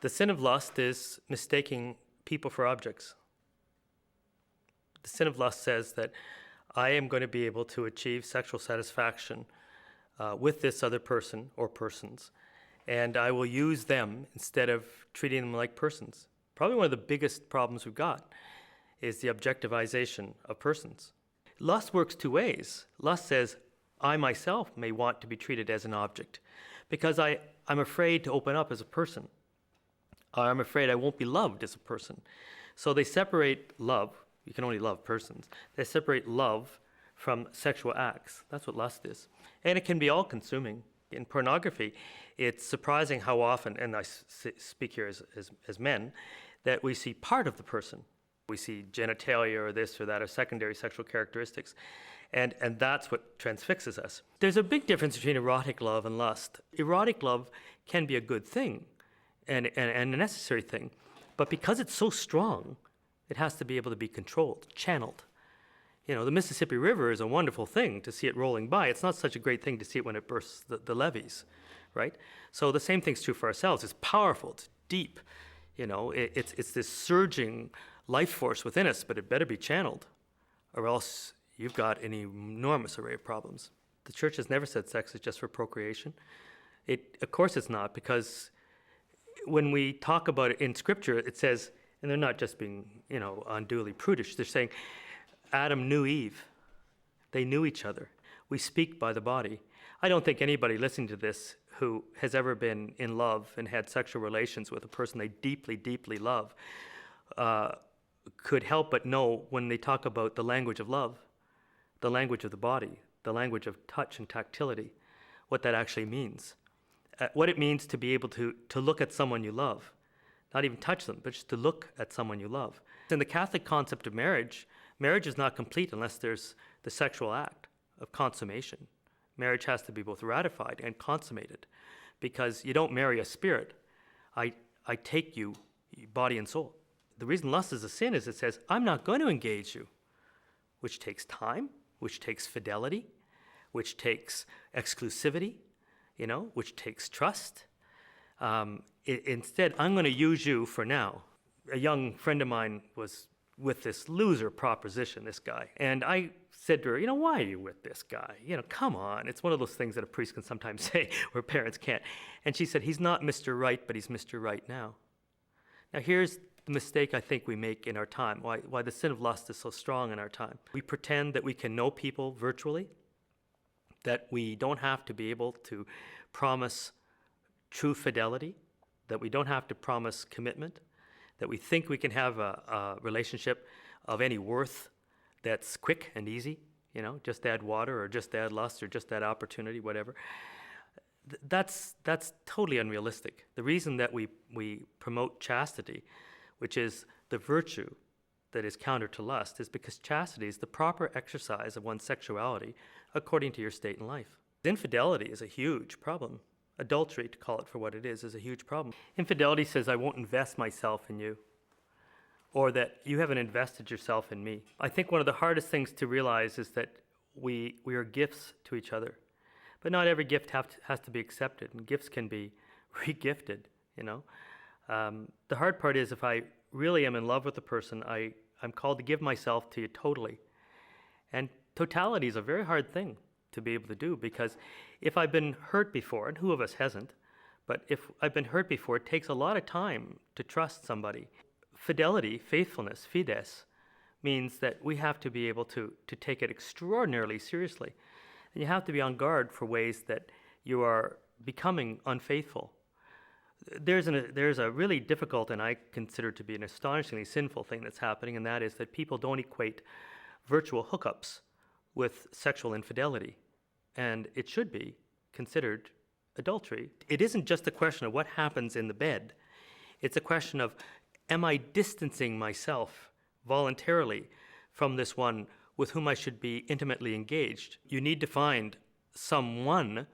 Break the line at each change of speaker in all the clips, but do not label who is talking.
The sin of lust is mistaking people for objects. The sin of lust says that I am going to be able to achieve sexual satisfaction with this other person or persons, and I will use them instead of treating them like persons. Probably one of the biggest problems we've got is the objectivization of persons. Lust works two ways. Lust says, I myself may want to be treated as an object because I'm afraid to open up as a person. I'm afraid I won't be loved as a person. So they separate love. You can only love persons. They separate love from sexual acts. That's what lust is. And it can be all-consuming. In pornography, it's surprising how often, and I speak here as men, that we see part of the person. We see genitalia or this or that or secondary sexual characteristics. And that's what transfixes us. There's a big difference between erotic love and lust. Erotic love can be a good thing and a necessary thing. But because it's so strong, it has to be able to be controlled, channeled. You know, the Mississippi River is a wonderful thing to see it rolling by. It's not such a great thing to see it when it bursts the levees, right? So the same thing's true for ourselves. It's powerful, it's deep. You know, it's this surging life force within us, but it better be channeled, or else you've got an enormous array of problems. The church has never said sex is just for procreation. Of course it's not, because when we talk about it in Scripture, it says, and they're not just being, unduly prudish, they're saying, Adam knew Eve. They knew each other. We speak by the body. I don't think anybody listening to this who has ever been in love and had sexual relations with a person they deeply, deeply love could help but know when they talk about the language of love, the language of the body, the language of touch and tactility, what that actually means. What it means to be able to look at someone you love, not even touch them, but just to look at someone you love. In the Catholic concept of marriage, marriage is not complete unless there's the sexual act of consummation. Marriage has to be both ratified and consummated, because you don't marry a spirit. I take you, body and soul. The reason lust is a sin is it says, I'm not going to engage you, which takes time, which takes fidelity, which takes exclusivity, which takes trust. Instead, I'm going to use you for now. A young friend of mine was with this loser proposition, this guy. And I said to her, why are you with this guy? Come on. It's one of those things that a priest can sometimes say where parents can't. And she said, he's not Mr. Right, but he's Mr. Right now. Now here's the mistake I think we make in our time, why the sin of lust is so strong in our time. We pretend that we can know people virtually, that we don't have to be able to promise true fidelity, that we don't have to promise commitment, that we think we can have a relationship of any worth that's quick and easy, just add water or just add lust or just add opportunity, whatever. That's totally unrealistic. The reason that we promote chastity, which is the virtue that is counter to lust, is because chastity is the proper exercise of one's sexuality according to your state in life. Infidelity is a huge problem. Adultery, to call it for what it is a huge problem. Infidelity says, I won't invest myself in you, or that you haven't invested yourself in me. I think one of the hardest things to realize is that we are gifts to each other, but not every gift has to be accepted, and gifts can be re-gifted, The hard part is if I really am in love with a person, I'm called to give myself to you totally. And totality is a very hard thing to be able to do, because if I've been hurt before, and who of us hasn't, but if I've been hurt before, it takes a lot of time to trust somebody. Fidelity, faithfulness, fides, means that we have to be able to take it extraordinarily seriously. And you have to be on guard for ways that you are becoming unfaithful. There's a really difficult, and I consider to be an astonishingly sinful thing that's happening, and that is that people don't equate virtual hookups with sexual infidelity. And it should be considered adultery. It isn't just a question of what happens in the bed. It's a question of, am I distancing myself voluntarily from this one with whom I should be intimately engaged? You need to find someone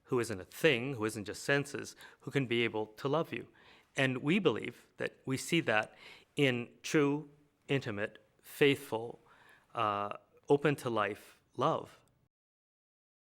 who isn't a thing, who isn't just senses, who can be able to love you. And we believe that we see that in true, intimate, faithful, open to life love.